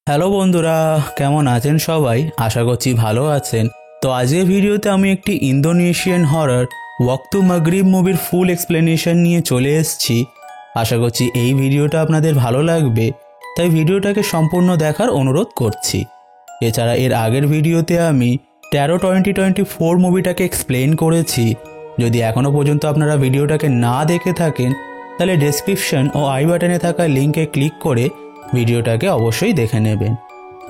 Hello বন্ধুরা, কেমন আছেন সবাই? আশা করছি ভালো আছেন। তো আজকের ভিডিওতে আমি একটি ইন্দোনেশিয়ান হরর ওয়াক্তু মাগরিব মুভির ফুল এক্সপ্লেনেশন নিয়ে চলে এসেছি। আশা করছি এই ভিডিওটা আপনাদের ভালো লাগবে, তাই ভিডিওটাকে সম্পূর্ণ দেখার অনুরোধ করছি। এছাড়া এর আগের ভিডিওতে আমি 13/20/24 মুভিটাকে এক্সপ্লেন করেছি। যদি এখনও পর্যন্ত আপনারা ভিডিওটাকে না দেখে থাকেন তাহলে ডেসক্রিপশন ও আই বাটনে থাকা লিঙ্কে ক্লিক করে ভিডিওটাকে অবশ্যই দেখে নেবেন।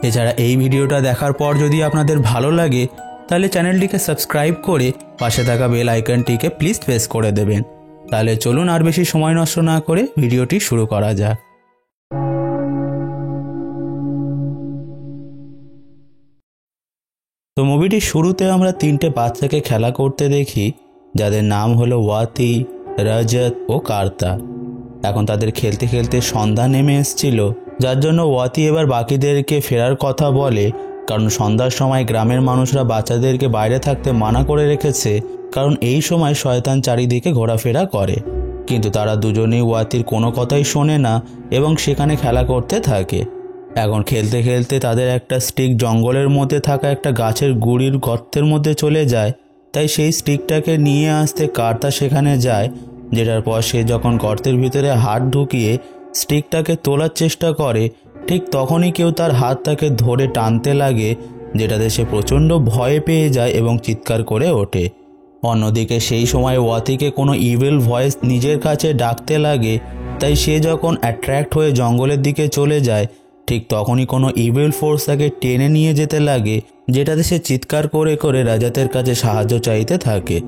এছাড়া এই ভিডিওটা দেখার পর যদি আপনাদের ভালো লাগে তাহলে চ্যানেলটিকে সাবস্ক্রাইব করে পাশে থাকা বেল আইকনটিকে প্লিজ প্রেস করে দেবেন। তাহলে চলুন আর বেশি সময় নষ্ট না করে ভিডিওটি শুরু করা যাক। তো মুভিটির শুরুতে আমরা তিনটে বাচ্চাকে খেলা করতে দেখি, যাদের নাম হলো ওয়াতি, রজত ও কার্তা। এখন তাদের খেলতে খেলতে সন্ধ্যা নেমে এসেছিল, যার জন্য ওয়াতি এবার বাকিদেরকে ফেরার কথা বলে, কারণ সন্ধ্যার সময় গ্রামের মানুষরা বাচ্চাদেরকে বাইরে থাকতে মানা করে রেখেছে, কারণ এই সময় শয়তান চারিদিকে ঘোরাফেরা করে। কিন্তু তারা দুজনেই ওয়াতির কোনো কথাই শোনে না এবং সেখানে খেলা করতে থাকে। এখন খেলতে খেলতে তাদের একটা স্টিক জঙ্গলের মধ্যে থাকা একটা গাছের গুড়ির গর্তের মধ্যে চলে যায়, তাই সেই স্টিকটাকে নিয়ে আসতে কার্তা সেখানে যায়, যেটার পর সে যখন গর্তের ভিতরে হাত ঢুকিয়ে স্টিকটাকে তোলার চেষ্টা করে, ঠিক তখনই কেউ তার হাতটাকে ধরে টানতে লাগে, যেটাতে সে প্রচণ্ড ভয় পেয়ে যায় এবং চিৎকার করে ওঠে। অন্যদিকে সেই সময় ওয়াতিকে কোনো ইভিল ভয়েস নিজের কাছে ডাকতে লাগে, তাই সে যখন অ্যাট্রাক্ট হয়ে জঙ্গলের দিকে চলে যায়, ঠিক তখনই কোনো ইভিল ফোর্স তাকে টেনে নিয়ে যেতে লাগে, যেটাতে সে চিৎকার করে করে রাজাতের কাছে সাহায্য চাইতে থাকে।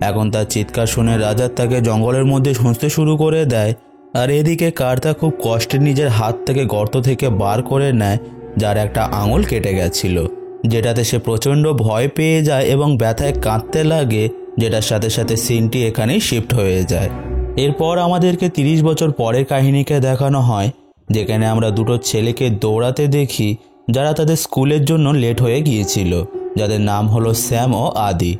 এখন তার চিৎকার শুনে রাজাত তাকে জঙ্গলের মধ্যে খুঁজতে শুরু করে দেয়, আর এদিকে কার্তা খুব কষ্টে নিজের হাত থেকে গর্ত থেকে বার করে নেয়, যার একটা আঙুল কেটে গেছিল, যেটাতে সে প্রচণ্ড ভয় পেয়ে যায় এবং ব্যথায় কাঁদতে লাগে, যেটার সাথে সাথে সিনটি এখানেই শিফট হয়ে যায়। এরপর আমাদেরকে 30 বছর পরের কাহিনীকে দেখানো হয়, যেখানে আমরা দুটো ছেলেকে দৌড়াতে দেখি, যারা তাদের স্কুলের জন্য লেট হয়ে গিয়েছিল, যাদের নাম হলো স্যাম ও আদি।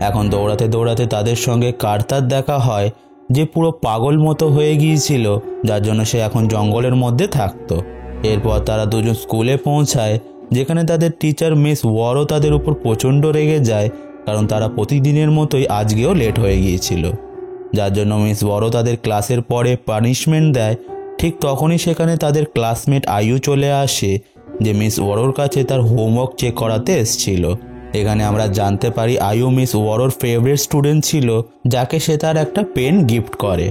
এখন দৌড়াতে দৌড়াতে তাদের সঙ্গে কার্তার দেখা হয়, যে পুরো পাগল মতো হয়ে গিয়েছিল, যার জন্য সে এখন জঙ্গলের মধ্যে থাকতো। এরপর তারা দুজন স্কুলে পৌঁছায়, যেখানে তাদের টিচার মিস ওয়ারও তাদের উপর প্রচণ্ড রেগে যায়, কারণ তারা প্রতিদিনের মতোই আজকেও লেট হয়ে গিয়েছিল, যার জন্য মিস ওয়ারও তাদের ক্লাসের পরে পানিশমেন্ট দেয়। ঠিক তখনই সেখানে তাদের ক্লাসমেট আয়ু চলে আসে, যে মিস ওয়ারোর কাছে তার হোমওয়ার্ক চেক করাতে এসেছিল। এখানে আমরা জানতে পারি আয়ু মিস ওয়ারোর ফেভারিট স্টুডেন্ট ছিল, যাকে সে তার একটা পেন গিফট করে।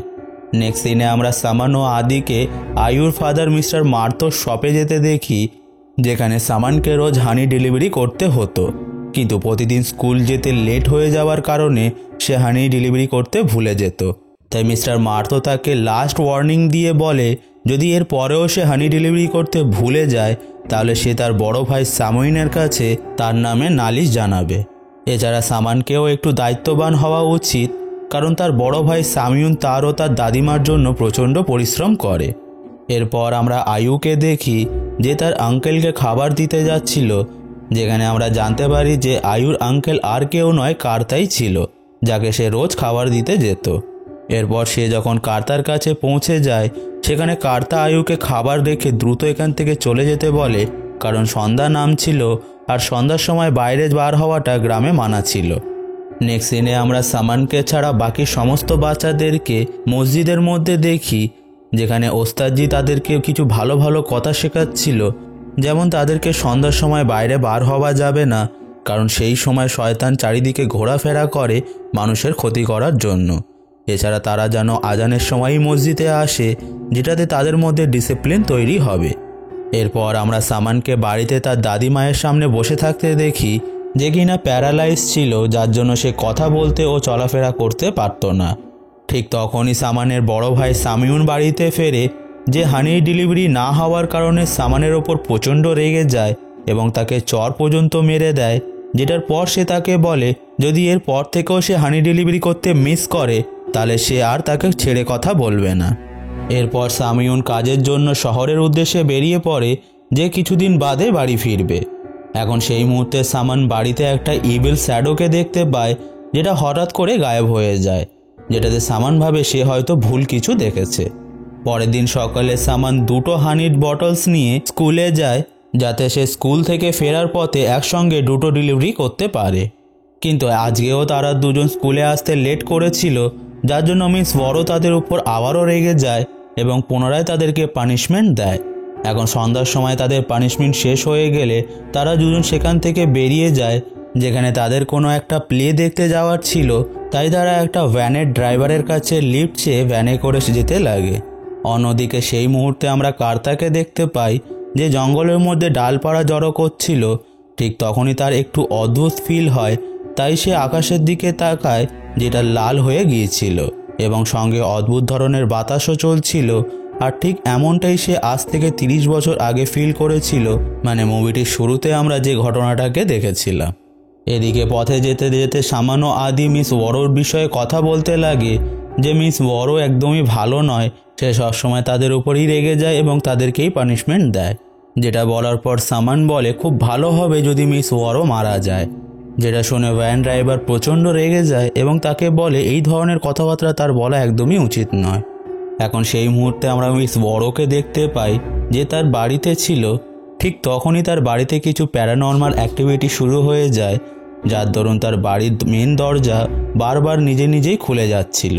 নেক্সট সিনে আমরা সামান ও আদিকে আয়ুর ফাদার মিস্টার মার্তোর শপে যেতে দেখি, যেখানে সামানকে রোজ হানি ডেলিভারি করতে হতো, কিন্তু প্রতিদিন স্কুল যেতে লেট হয়ে যাওয়ার কারণে সে হানি ডেলিভারি করতে ভুলে যেত। তাই মিস্টার মার্তো তাকে লাস্ট ওয়ার্নিং দিয়ে বলে, যদি এর পরেও সে হানি ডেলিভারি করতে ভুলে যায় তাহলে সে তার বড় ভাই সামুইনের কাছে তার নামে নালিশ জানাবে। এছাড়া সামানকেও একটু দায়িত্ববান হওয়া উচিত, কারণ তার বড় ভাই সামিউন তার ও তার দাদিমার জন্য প্রচণ্ড পরিশ্রম করে। এরপর আমরা আয়ুকে দেখি, যে তার আঙ্কেলকে খাবার দিতে যাচ্ছিল, যেখানে আমরা জানতে পারি যে আয়ুর আঙ্কেল আর কেউ নয়, কার্তাই ছিল, যাকে সে রোজ খাবার দিতে যেত। এরপর সে যখন কার্তার কাছে পৌঁছে যায়, সেখানে কার্তা আয়ুকে খাবার রেখে দ্রুত এখান থেকে চলে যেতে বলে, কারণ সন্ধ্যা নামছিল আর সন্ধ্যার সময় বাইরে বার হওয়াটা গ্রামে মানা ছিল। নেক্সট সিনে আমরা সামানকে ছাড়া বাকি সমস্ত বাচ্চাদেরকে মসজিদের মধ্যে দেখি, যেখানে ওস্তাদজি তাদেরকে কিছু ভালো ভালো কথা শেখাচ্ছিল, যেমন তাদেরকে সন্ধ্যার সময় বাইরে বার হওয়া যাবে না, কারণ সেই সময় শয়তান চারিদিকে ঘোরাফেরা করে মানুষের ক্ষতি করার জন্য। এছাড়া তারা যেন আজানের সময়ই মসজিদে আসে, যেটাতে তাদের মধ্যে ডিসিপ্লিন তৈরি হবে। এরপর আমরা সামানকে বাড়িতে তার দাদি মায়ের সামনে বসে থাকতে দেখি, যে কিনা প্যারালাইজ ছিল, যার জন্য সে কথা বলতে ও চলাফেরা করতে পারত না। ঠিক তখনই সামানের বড় ভাই সামিউন বাড়িতে ফেরে, যে হানি ডেলিভারি না হওয়ার কারণে সামানের ওপর প্রচণ্ড রেগে যায় এবং তাকে চর পর্যন্ত মেরে দেয়, যেটার পর সে তাকে বলে যদি এর পর থেকেও সে হানি ডেলিভারি করতে মিস করে তাহলে সে আর তাকে ছেড়ে কথা বলবে না। এরপর সামিউন কাজের জন্য শহরের উদ্দেশ্যে বেরিয়ে পড়ে, যে কিছুদিন বাদে বাড়ি ফিরবে। এখন সেই মুহূর্তে সামান বাড়িতে একটা ইভিল শ্যাডোকে দেখতে পায়, যেটা হঠাৎ করে গায়েব হয়ে যায়, যেটাতে সামান ভাবে সে হয়তো ভুল কিছু দেখেছে। পরের দিন সকালে সামান দুটো হানির বটলস নিয়ে স্কুলে যায়, যাতে সে স্কুল থেকে ফেরার পথে একসঙ্গে দুটো ডেলিভারি করতে পারে। কিন্তু আজকেও তারা দুজন স্কুলে আসতে লেট করেছিল, যার জন্য মিস ওয়ারো তাদের উপর আবারও রেগে যায় এবং পুনরায় তাদেরকে পানিশমেন্ট দেয়। এখন সন্ধ্যার সময় তাদের পানিশমেন্ট শেষ হয়ে গেলে তারা দুজন সেখান থেকে বেরিয়ে যায়, যেখানে তাদের কোনো একটা প্লে দেখতে যাওয়ার ছিল, তাই তারা একটা ভ্যানের ড্রাইভারের কাছে লিফট চেয়ে ভ্যানে করে যেতে লাগে। অন্যদিকে সেই মুহূর্তে আমরা কার্তাকে দেখতে পাই যে জঙ্গলের মধ্যে ডালপাড়া জড়ো করছিল। ঠিক তখনই তার একটু অদ্ভুত ফিল হয়, তাই সে আকাশের দিকে তাকায় যেটা লাল হয়ে গিয়েছিল এবং সঙ্গে অদ্ভুত ধরনের বাতাসও চলছিল। আর ঠিক এমনটাই সে আজ থেকে 30 বছর আগে ফিল করেছিল, মানে মুভিটির শুরুতে আমরা যে ঘটনাটাকে দেখেছিলাম। এদিকে পথে যেতে যেতে সামান্য আদি মিস ওয়ারোর বিষয়ে কথা বলতে লাগে যে মিস ওয়ারো একদমই ভালো নয়, সে সবসময় তাদের উপরই রেগে যায় এবং তাদেরকেই পানিশমেন্ট দেয়। যেটা বলার পর সামান বলে খুব ভালো হবে যদি মিস ওয়ারো মারা যায়, যেটা শুনে ভ্যান ড্রাইভার প্রচণ্ড রেগে যায় এবং তাকে বলে এই ধরনের কথাবার্তা তার বলা একদমই উচিত নয়। এখন সেই মুহূর্তে আমরা মিস ওয়ারোকে দেখতে পাই যে তার বাড়িতে ছিল। ঠিক তখনই তার বাড়িতে কিছু প্যারানর্মাল অ্যাক্টিভিটি শুরু হয়ে যায়, যার দরুন তার বাড়ির মেন দরজা বারবার নিজে নিজেই খুলে যাচ্ছিল।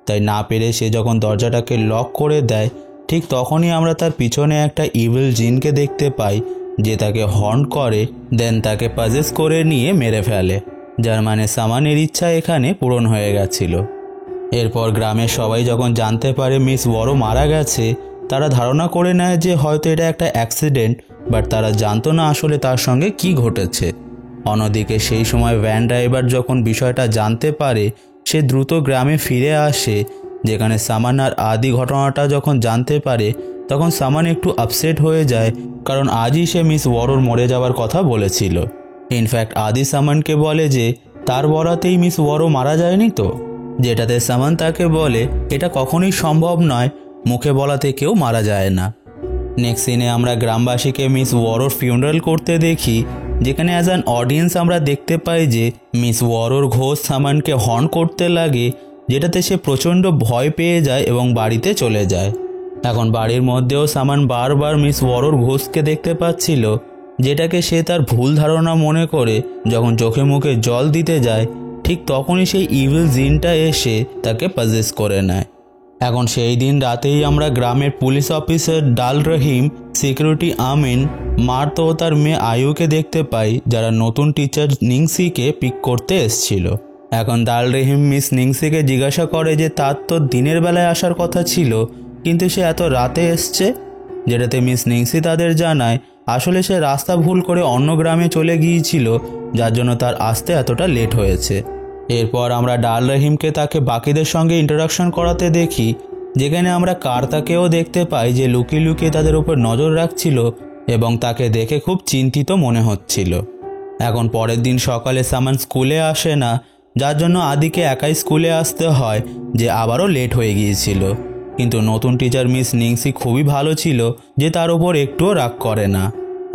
তাই না পেরে সে যখন দরজাটাকে লক করে দেয়, ঠিক তখনই আমরা তার পিছনে একটা ইভিল জিনকে দেখতে পাই যে তাকে হন্ট করে, দেন তাকে পজেস করে নিয়ে মেরে ফেলে, যার মানে সামানের ইচ্ছা এখানে পূরণ হয়ে গেছিল। এরপর গ্রামের সবাই যখন জানতে পারে মিস ওয়ারো মারা গেছে, তারা ধারণা করে নেয় যে হয়তো এটা একটা অ্যাক্সিডেন্ট, বাট তারা জানতো না আসলে তার সঙ্গে কি ঘটেছে। অন্যদিকে সেই সময় ভ্যান ড্রাইভার যখন বিষয়টা জানতে পারে, সে দ্রুত গ্রামে ফিরে আসে, যেখানে সামান আর আদি ঘটনাটা যখন জানতে পারে তখন সামান একটু আপসেট হয়ে যায়, কারণ আজই সে মিস ওয়ারোর মরে যাওয়ার কথা বলেছিল। ইনফ্যাক্ট আদি সামানকে বলে যে তার বলাতেই মিস ওয়ারো মারা যায়নি তো, যেটাতে সামান তাকে বলে এটা কখনোই সম্ভব নয়, মুখে বলাতে কেউ মারা যায় না। নেক্সট সিনে আমরা গ্রামবাসীকে মিস ওয়ারোর ফিউনারাল করতে দেখি, যেখানে অ্যাজ অ্যান অডিয়েন্স আমরা দেখতে পাই যে মিস ওয়ারোর ঘোষ সামানকে হর্ন করতে লাগে, যেটাতে সে প্রচণ্ড ভয় পেয়ে যায় এবং বাড়িতে চলে যায়। এখন বাড়ির মধ্যেও সামান বারবার মিস ওয়ারোর ঘোষকে দেখতে পাচ্ছিল, যেটাকে সে তার ভুল ধারণা মনে করে যখন চোখে মুখে জল দিতে যায়, ঠিক তখনই সেই ইভিল জিনটা এসে তাকে পজেস করে নেয়। এখন সেই দিন রাতেই আমরা গ্রামের পুলিশ অফিসার ডাল রহিম, সিকিউরিটি আমিন, মার্তো ও তার মেয়ে আয়ুকে দেখতে পাই, যারা নতুন টিচার নিংসিকে পিক করতে এসেছিল। এখন ডাল রহিম মিস নিংসিকে জিজ্ঞাসা করে যে তার তো দিনের বেলায় আসার কথা ছিল, কিন্তু সে এত রাতে এসছে, যেটাতে মিস নিংসি তাদের জানায় আসলে সে রাস্তা ভুল করে অন্য গ্রামে চলে গিয়েছিল, যার জন্য তার আসতে এতটা লেট হয়েছে। এরপর আমরা ডাল রহিমকে তাকে বাকিদের সঙ্গে ইন্ট্রোডাকশন করাতে দেখি, যেখানে আমরা কার্তাকেও দেখতে পাই যে লুকিয়ে লুকিয়ে তাদের উপর নজর রাখছিল এবং তাকে দেখে খুব চিন্তিত মনে হচ্ছিল। এখন পরের দিন সকালে সামান স্কুলে আসে না, যার জন্য আদিকে একাই স্কুলে আসতে হয়, যে আবারও লেট হয়ে গিয়েছিল। কিন্তু নতুন টিচার মিস নিংসি খুবই ভালো ছিল যে তার উপর একটুও রাগ করে না।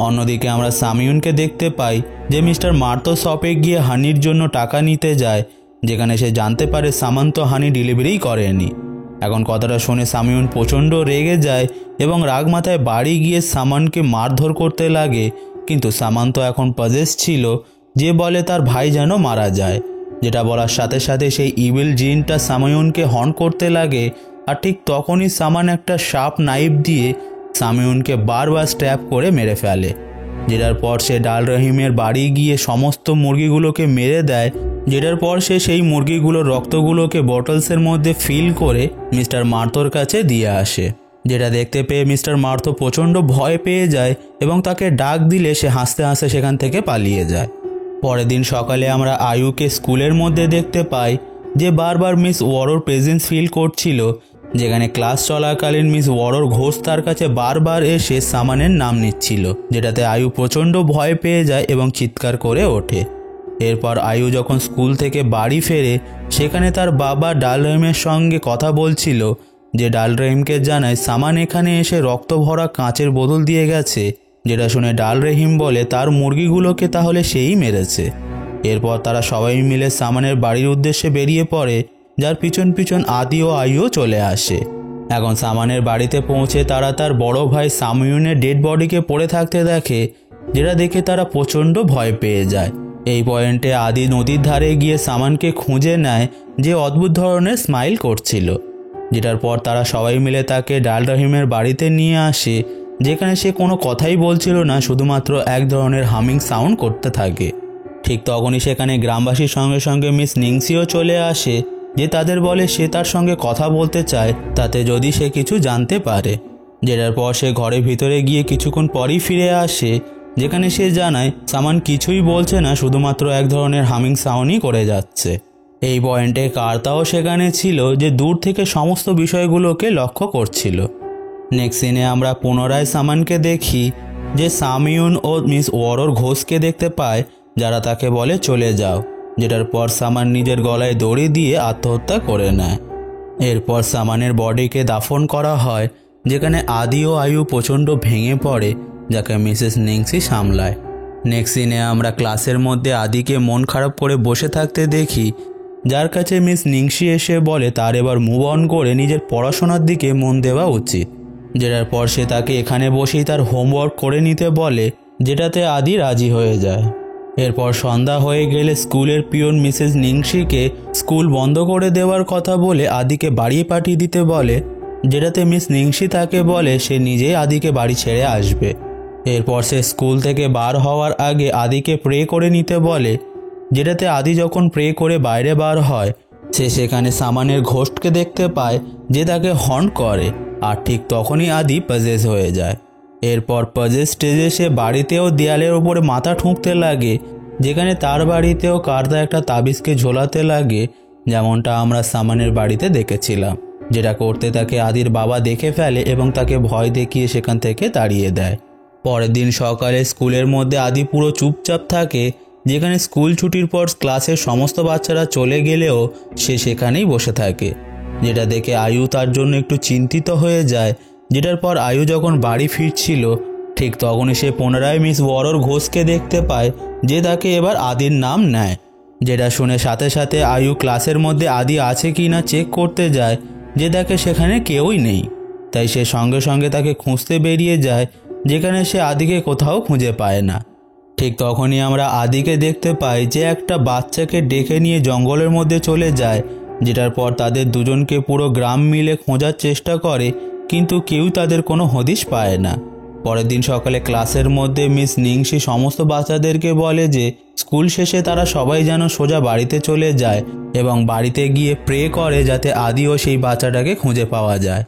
অন্যদিকে আমরা সামিউনকে দেখতে পাই যে মিস্টার মার্তো শপে গিয়ে হানির জন্য টাকা নিতে যায়, যেখানে সে জানতে পারে সামান তো হানি ডেলিভারিই করেনি। এখন কথাটা শুনে সামিউন প্রচণ্ড রেগে যায় এবং রাগ মাথায় বাড়ি গিয়ে সামানকে মারধর করতে লাগে, কিন্তু সামান তো এখন পজেস ছিল, যে বলে তার ভাই যেন মারা যায়, যেটা বলার সাথে সাথে সেই ইভিল জিনটা সামিউনকে হর্ন করতে লাগে। আর ঠিক তখনই সামান একটা শার্প নাইফ দিয়ে সামিউনকে বারবার স্ট্যাপ করে মেরে ফেলে, যেটার পর সে ডাল রহিমের বাড়ি গিয়ে সমস্ত মুরগিগুলোকে মেরে দেয়, যেটার পর সে সেই মুরগিগুলোর রক্তগুলোকে বটলসের মধ্যে ফিল করে মিস্টার মার্তোর কাছে দিয়ে আসে, যেটা দেখতে পেয়ে মিস্টার মার্তো প্রচণ্ড ভয় পেয়ে যায় এবং তাকে ডাক দিলে সে হাসতে হাসতে সেখান থেকে পালিয়ে যায়। পরের দিন সকালে আমরা আয়ুকে স্কুলের মধ্যে দেখতে পাই, যে বারবার মিস ওয়ারোর প্রেজেন্স ফিল করছিল, যেখানে ক্লাস চলাকালীন মিস ওয়ারোর ঘোষ তার কাছে বারবার এসে সামানের নাম নিচ্ছিল, যেটাতে আয়ু প্রচণ্ড ভয় পেয়ে যায় এবং চিৎকার করে ওঠে। এরপর আয়ু যখন স্কুল থেকে বাড়ি ফেরে, সেখানে তার বাবা ডাল রহিমের সঙ্গে কথা বলছিল, যে ডাল রহিমকে জানায় সামান এখানে এসে রক্ত ভরা কাঁচের বোতল দিয়ে গেছে, যেটা শুনে ডাল রহিম বলে তার মুরগিগুলোকে তাহলে সেই মেরেছে। এরপর তারা সবাই মিলে সামানের বাড়ির উদ্দেশ্যে বেরিয়ে পড়ে, যার পিছন পিছন আদি ও আয়ুও চলে আসে। এখন সামানের বাড়িতে পৌঁছে তারা তার বড় ভাই সামিউনের ডেড বডিকে পড়ে থাকতে দেখে, যেটা দেখে তারা প্রচণ্ড ভয় পেয়ে যায়। এই পয়েন্টে আদি নদীর ধারে গিয়ে সামানকে খুঁজে নেয়, যে অদ্ভুত ধরনের স্মাইল করছিল, যেটার পর তারা সবাই মিলে তাকে ডাল রহিমের বাড়িতে নিয়ে আসে, যেখানে সে কোনো কথাই বলছিল না, শুধুমাত্র এক ধরনের হামিং সাউন্ড করতে থাকে। ঠিক তখনই সেখানে গ্রামবাসীর সঙ্গে সঙ্গে মিস নিংসিও চলে আসে, যে তাদের বলে সে তার সঙ্গে কথা বলতে চায়, তাতে যদি সে কিছু জানতে পারে। যেটার পর সে ঘরের ভিতরে গিয়ে কিছুক্ষণ পরই ফিরে আসে, যেখানে সে জানায় সামান কিছুই বলছে না, শুধুমাত্র এক ধরনের হামিং সাউন্ডই করে যাচ্ছে। এই পয়েন্টে কার্তাও সেখানে ছিল, যে দূর থেকে সমস্ত বিষয়গুলোকে লক্ষ্য করছিল। নেক্সট সিনে আমরা পুনরায় সামানকে দেখি, যে সামিউন ও মিস ওয়ারোর ঘোষকে দেখতে পায়, যারা তাকে বলে চলে যাও, যেটার পর সামান নিজের গলায় দড়ি দিয়ে আত্মহত্যা করে নেয়। এরপর সামানের বডিকে দাফন করা হয়, যেখানে আদি ও আয়ু প্রচণ্ড ভেঙে পড়ে, যাকে মিসেস নিংসি সামলায়। নেক্সট সিনে আমরা ক্লাসের মধ্যে আদিকে মন খারাপ করে বসে থাকতে দেখি, যার কাছে মিস নিংসি এসে বলে তার এবার মুভ অন করে নিজের পড়াশোনার দিকে মন দেওয়া উচিত। যেটার পর সে তাকে এখানে বসেই তার হোমওয়ার্ক করে নিতে বলে, যেটাতে আদি রাজি হয়ে যায়। এরপর সন্ধ্যা হয়ে গেলে স্কুলের পিয়ন মিসেস নিংসিকে স্কুল বন্ধ করে দেওয়ার কথা বলে আদিকে বাড়ি পাঠিয়ে দিতে বলে, যেটাতে মিস নিংসি তাকে বলে সে নিজেই আদিকে বাড়ি ছেড়ে আসবে। এরপর সে স্কুল থেকে বার হওয়ার আগে আদিকে প্রে করে নিতে বলে, যেটাতে আদি যখন প্রে করে বাইরে বার হয়, সে সেখানে সামানের ঘোস্টকে দেখতে পায়, যে তাকে হর্ন করে, আর ঠিক তখনই আদি পজেস হয়ে যায়। এরপর পজেস স্টেজে সে বাড়িতেও দেয়ালের ওপরে মাথা ঠুঁকতে লাগে, যেখানে তার বাড়িতেও কার্তা একটা তাবিজকে ঝোলাতে লাগে, যেমনটা আমরা সামানের বাড়িতে দেখেছিলাম। যেটা করতে তাকে আদির বাবা দেখে ফেলে এবং তাকে ভয় দেখিয়ে সেখান থেকে তাড়িয়ে দেয়। পরের দিন সকালে স্কুলের মধ্যে আদি পুরো চুপচাপ থাকে, যেখানে স্কুল ছুটির পর ক্লাসের সমস্ত বাচ্চারা চলে গেলেও সে সেখানেই বসে থাকে, যেটা দেখে আয়ু তার জন্য একটু চিন্তিত হয়ে যায়। যেটার পর আয়ু যখন বাড়ি ফিরছিল, ঠিক তখনই সে পুনরায় মিস ওয়ারোর ঘোষকে দেখতে পায়, যে তাকে এবার আদির নাম নেয়। যেটা শুনে সাথে সাথে আয়ু ক্লাসের মধ্যে আদি আছে কি না চেক করতে যায়, যে দেখে সেখানে কেউই নেই। তাই সে সঙ্গে সঙ্গে তাকে খুঁজতে বেরিয়ে যায়, যেখানে সে আদিকে কোথাও খুঁজে পায় না। ঠিক তখনই আমরা আদিকে দেখতে পাই, যে একটা বাচ্চাকে ডেকে নিয়ে জঙ্গলের মধ্যে চলে যায়, যেটার পর তাদের দুজনকে পুরো গ্রাম মিলে খোঁজার চেষ্টা করে, কিন্তু কেউ তাদের কোনো হদিশ পায় না। পরের দিন সকালে ক্লাসের মধ্যে মিস নিংসি সমস্ত বাচ্চাদেরকে বলে যে স্কুল শেষে তারা সবাই যেন সোজা বাড়িতে চলে যায় এবং বাড়িতে গিয়ে প্রে করে, যাতে আদি ও সেই বাচ্চাটাকে খুঁজে পাওয়া যায়।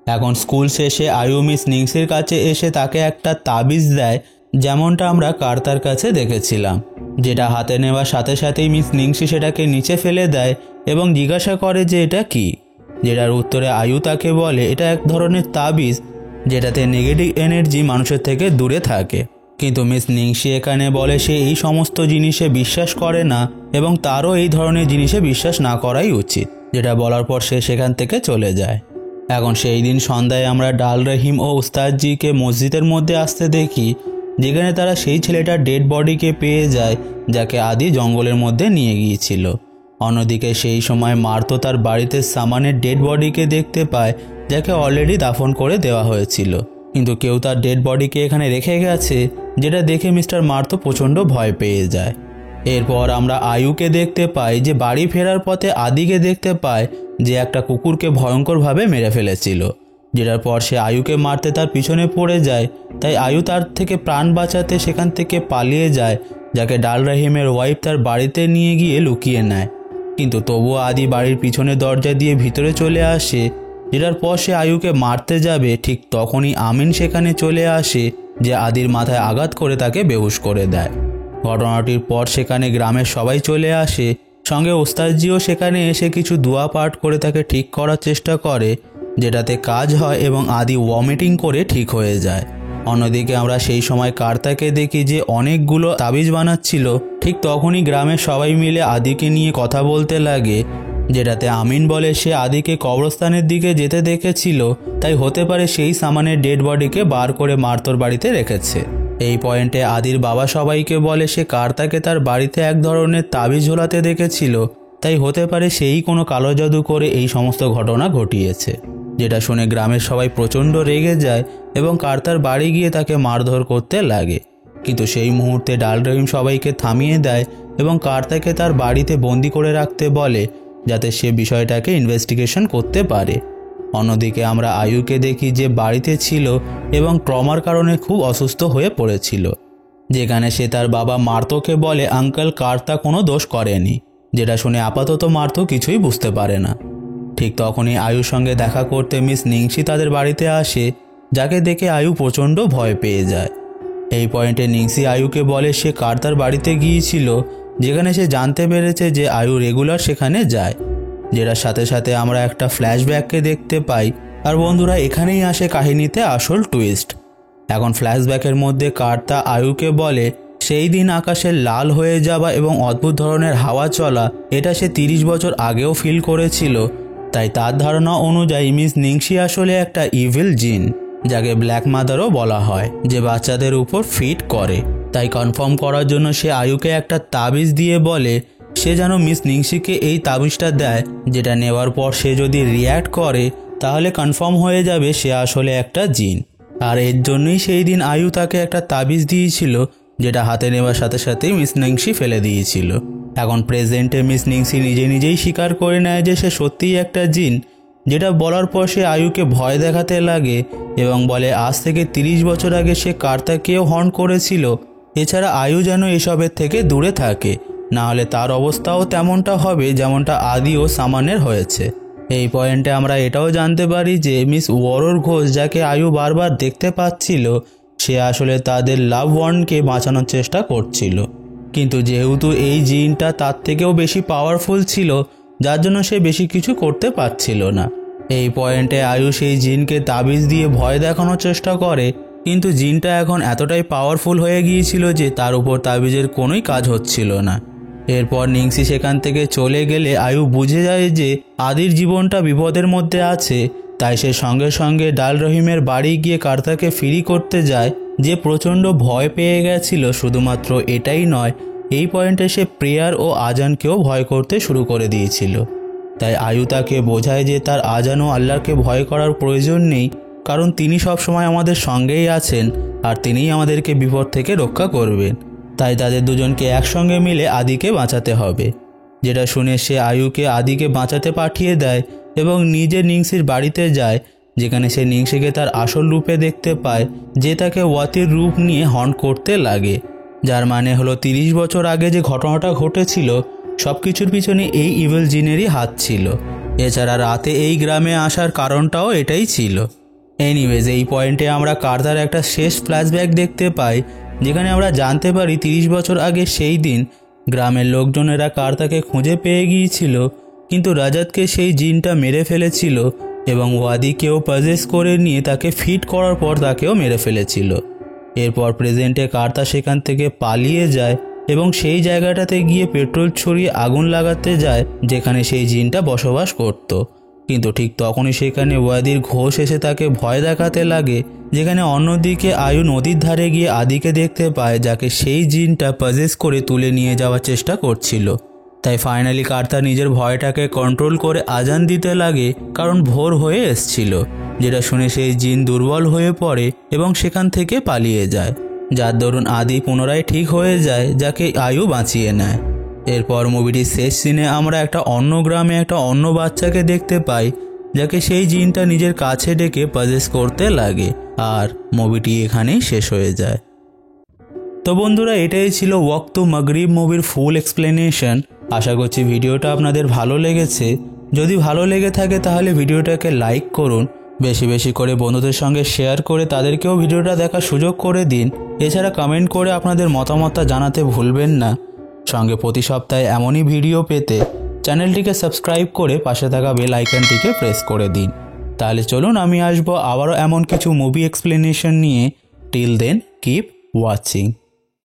এখন স্কুল শেষে আয়ু মিস নিংসির কাছে এসে তাকে একটা তাবিজ দেয়, যেমনটা আমরা কার্তার কাছে দেখেছিলাম। যেটা হাতে নেওয়ার সাথে সাথেই মিস নিংসি সেটাকে নিচে ফেলে দেয় এবং জিজ্ঞাসা করে যে এটা কি। যেটার উত্তরে আয়ু তাকে বলে এটা এক ধরনের তাবিজ, যেটাতে নেগেটিভ এনার্জি মানুষের থেকে দূরে থাকে। কিন্তু মিস নিংসি এখানে বলে সে এই সমস্ত জিনিসে বিশ্বাস করে না এবং তারও এই ধরনের জিনিসে বিশ্বাস না করাই উচিত। যেটা বলার পর সে সেখান থেকে চলে যায়। এখন সেই দিন সন্ধ্যায় আমরা ডাল রহিম ও উস্তাদজিকে মসজিদের মধ্যে আসতে দেখি, যেখানে তারা সেই ছেলেটার ডেড বডিকে পেয়ে যায়, যাকে আদি জঙ্গলের মধ্যে নিয়ে গিয়েছিল। অন্যদিকে সেই সময় মার্তো তার বাড়িতে সামানের ডেড বডিকে দেখতে পায়, যাকে অলরেডি দাফন করে দেওয়া হয়েছিল, কিন্তু কেউ তার ডেড বডিকে এখানে রেখে গেছে, যেটা দেখে মিস্টার মার্তো প্রচণ্ড ভয় পেয়ে যায়। এরপর আমরা আয়ুকে দেখতে পাই, যে বাড়ি ফেরার পথে আদিকে দেখতে পায়, যে একটা কুকুরকে ভয়ঙ্করভাবে মেরে ফেলেছিল। যেটার পর সে আয়ুকে মারতে তার পিছনে পড়ে যায়, তাই আয়ু তার থেকে প্রাণ বাঁচাতে সেখান থেকে পালিয়ে যায়, যাকে ডাল রহিমের ওয়াইফ তার বাড়িতে নিয়ে গিয়ে লুকিয়ে নেয়। কিন্তু তবুও আদি বাড়ির পিছনের দরজা দিয়ে ভিতরে চলে আসে। যেটার পর সে আয়ুকে মারতে যাবে, ঠিক তখনই আমিন সেখানে চলে আসে, যে আদির মাথায় আঘাত করে তাকে বেহুশ করে দেয়। ঘটনাটির পর সেখানে গ্রামের সবাই চলে আসে, সঙ্গে ওস্তাদজিও সেখানে এসে কিছু দোয়া পাঠ করে তাকে ঠিক করার চেষ্টা করে, যেটাতে কাজ হয় এবং আদি ওয়ামিটিং করে ঠিক হয়ে যায়। অন্যদিকে আমরা সেই সময় কার্তাকে দেখি, যে অনেকগুলো তাবিজ বানাচ্ছিল। ঠিক তখনই গ্রামের সবাই মিলে আদিকে নিয়ে কথা বলতে লাগে, যেটাতে আমিন বলে সে আদিকে কবরস্থানের দিকে যেতে দেখেছিল, তাই হতে পারে সেই সামানের ডেড বডিকে বার করে মার্তোর বাড়িতে রেখেছে। এই পয়েন্টে আদির বাবা সবাইকে বলে সে কার্তাকে তার বাড়িতে এক ধরনের তাবিজ ঝোলাতে দেখেছিল, তাই হতে পারে সেই কোনো কালো জাদু করে এই সমস্ত ঘটনা ঘটিয়েছে। যেটা শুনে গ্রামের সবাই প্রচণ্ড রেগে যায় এবং কার্তার বাড়ি গিয়ে তাকে মারধর করতে লাগে। কিন্তু সেই মুহূর্তে ডাল রহিম সবাইকে থামিয়ে দেয় এবং কার্তাকে তার বাড়িতে বন্দি করে রাখতে বলে, যাতে সে বিষয়টাকে ইনভেস্টিগেশন করতে পারে। অন্যদিকে আমরা আয়ুকে দেখি যে বাড়িতে ছিল এবং ট্রমার কারণে খুব অসুস্থ হয়ে পড়েছিল, যেখানে সে তার বাবা মার্তোকে বলে আঙ্কেল কার্তা কোনো দোষ করেনি, যেটা শুনে আপাতত মার্তো কিছুই বুঝতে পারে না। ঠিক তখনই আয়ুর সঙ্গে দেখা করতে মিস নিংসি তাদের বাড়িতে আসে, যাকে দেখে আয়ু প্রচণ্ড ভয় পেয়ে যায়। এই পয়েন্টে নিংসি আয়ুকে বলে সে কার্তার বাড়িতে গিয়েছিল, যেখানে সে জানতে পেরেছে যে আয়ু রেগুলার সেখানে যায়, যেটার সাথে সাথে আমরা একটা ফ্ল্যাশব্যাককে দেখতে পাই। আর বন্ধুরা, এখানেই আসে কাহিনীতে আসল টুইস্ট। এখন ফ্ল্যাশব্যাকের মধ্যে কার্তা আয়ুকে বলে সেই দিন আকাশের লাল হয়ে যাওয়া এবং অদ্ভুত ধরনের হাওয়া চলা, এটা সে 30 বছর আগেও ফিল করেছিল। তাই তার ধারণা অনুযায়ী মিস নিংসি আসলে একটা ইভিল জিন, যাকে ব্ল্যাক মাদারও বলা হয়, যে বাচ্চাদের উপর ফিট করে। তাই কনফার্ম করার জন্য সে আয়ুকে একটা তাবিজ দিয়ে বলে সে যেন মিস নিংসিকে এই তাবিজটা দেয়, যেটা নেওয়ার পর সে যদি রিয়্যাক্ট করে তাহলে কনফার্ম হয়ে যাবে সে আসলে একটা জিন। আর এর জন্যই সেই দিন আয়ু তাকে একটা তাবিজ দিয়েছিল, যেটা হাতে নেওয়ার সাথে সাথেই মিস নিংসি ফেলে দিয়েছিল। এখন প্রেজেন্টে মিস নিংসি নিজেই স্বীকার করে নেয় যে সে সত্যিই একটা জিন, যেটা বলার পর সে আয়ুকে ভয় দেখাতে লাগে এবং বলে আজ থেকে 30 বছর আগে সে কার্তাকেও হর্ন করেছিল। এছাড়া আয়ু যেন এসবের থেকে দূরে থাকে, না হলে তার অবস্থাও তেমনটা হবে যেমনটা আদি ও সামানের হয়েছে। এই পয়েন্টে আমরা এটাও জানতে পারি যে মিস ওয়ারোর ঘোষ, যাকে আয়ু বারবার দেখতে পাচ্ছিল, সে আসলে তাদের লাভ ওয়ানকে বাঁচানোর চেষ্টা করছিল। কিন্তু যেহেতু এই জিনটা তার থেকেও বেশি পাওয়ারফুল ছিল, যার জন্য সে বেশি কিছু করতে পারছিল না। এই পয়েন্টে আয়ু সেই জিনকে তাবিজ দিয়ে ভয় দেখানোর চেষ্টা করে, কিন্তু জিনটা এখন এতটাই পাওয়ারফুল হয়ে গিয়েছিল যে তার উপর তাবিজের কোনোই কাজ হচ্ছিল না। এরপর নিংসি সেখান থেকে চলে গেলে আয়ু বুঝে যায় যে আদির জীবনটা বিপদের মধ্যে আছে। তাই সে সঙ্গে সঙ্গে ডাল রহিমের বাড়ি গিয়ে কার্তাকে ফ্রি করতে যায়, যে প্রচণ্ড ভয় পেয়ে গেছিল। শুধুমাত্র এটাই নয়, এই পয়েন্টে সে প্রেয়ার ও আজানকেও ভয় করতে শুরু করে দিয়েছিল। তাই আয়ু তাকে বোঝায় যে তার আজান ও আল্লাহকে ভয় করার প্রয়োজন নেই, কারণ তিনি সবসময় আমাদের সঙ্গেই আছেন আর তিনিই আমাদেরকে বিপদ থেকে রক্ষা করবেন। তাই তাদের দুজনকে একসঙ্গে মিলে আদিকে বাঁচাতে হবে। যেটা শুনে সে আয়ুকে আদিকে বাঁচাতে পাঠিয়ে দেয় এবং নিজে নিংসির বাড়িতে যায়, যেখানে সে নিংসিকে তার আসল রূপে দেখতে পায়, যে তাকে ওয়াতির রূপ নিয়ে হর্ন করতে লাগে। যার মানে হলো 30 বছর আগে যে ঘটনাটা ঘটেছিল, সব কিছুর পিছনে এই ইভিল জিনেরই হাত ছিল। এছাড়া রাতে এই গ্রামে আসার কারণটাও এটাই ছিল। এনিওয়েজ, এই পয়েন্টে আমরা কার্তার একটা শেষ ফ্ল্যাশব্যাক দেখতে পাই, যেখানে আমরা জানতে পারি 30 বছর আগে সেই দিন গ্রামের লোকজনেরা কার্তাকে খুঁজে পেয়ে গিয়েছিল, কিন্তু রাজাতকে সেই জিনটা মেরে ফেলেছিল এবং ওয়াদিকেও পজেস করে নিয়ে তাকে ফিট করার পর তাকেও মেরে ফেলেছিল। এরপর প্রেজেন্টে কার্তা সেখান থেকে পালিয়ে যায় এবং সেই জায়গাটাতে গিয়ে পেট্রোল ছড়িয়ে আগুন লাগাতে যায়, যেখানে সেই জিনটা বসবাস করত। কিন্তু ঠিক তখনই সেখানে ওয়াদির ঘোষ এসে তাকে ভয় দেখাতে লাগে, যেখানে অন্যদিকে আয়ু নদীর ধারে গিয়ে আদিকে দেখতে পায়, যাকে সেই জিনটা পজেস করে তুলে নিয়ে যাওয়ার চেষ্টা করছিল। তাই ফাইনালি কার্তা নিজের ভয়টাকে কন্ট্রোল করে আজান দিতে লাগে, কারণ ভোর হয়ে এসছিল। যেটা শুনে সেই জিন দুর্বল হয়ে পড়ে এবং সেখান থেকে পালিয়ে যায়, যার দরুন আদি পুনরায় ঠিক হয়ে যায়, যাকে আয়ু বাঁচিয়ে নেয়। এরপর মুভিটির শেষ সিনে আমরা একটা অন্য গ্রামে একটা অন্য বাচ্চাকে দেখতে পাই, যাকে সেই জিনটা নিজের কাছে ডেকে পজেস করতে লাগে, আর মুভিটি এখানেই শেষ হয়ে যায়। তো বন্ধুরা, এটাই ছিল ওয়াক্ত মাগরিব মুভির ফুল এক্সপ্লেনেশন। আশা করছি ভিডিওটা আপনাদের ভালো লেগেছে। যদি ভালো লেগে থাকে তাহলে ভিডিওটাকে লাইক করুন, বেশি বেশি করে বন্ধুদের সঙ্গে শেয়ার করে তাদেরকেও ভিডিওটা দেখার সুযোগ করে দিন। এছাড়া কমেন্ট করে আপনাদের মতামতটা জানাতে ভুলবেন না। সঙ্গে প্রতি সপ্তাহে এমনই ভিডিও পেতে চ্যানেলটিকে সাবস্ক্রাইব করে পাশে থাকা বেল আইকনটিকে প্রেস করে দিন। তাহলে চলুন আমি আসবো আবারও এমন কিছু মুভি এক্সপ্লেনেশন নিয়ে। Till then, keep watching.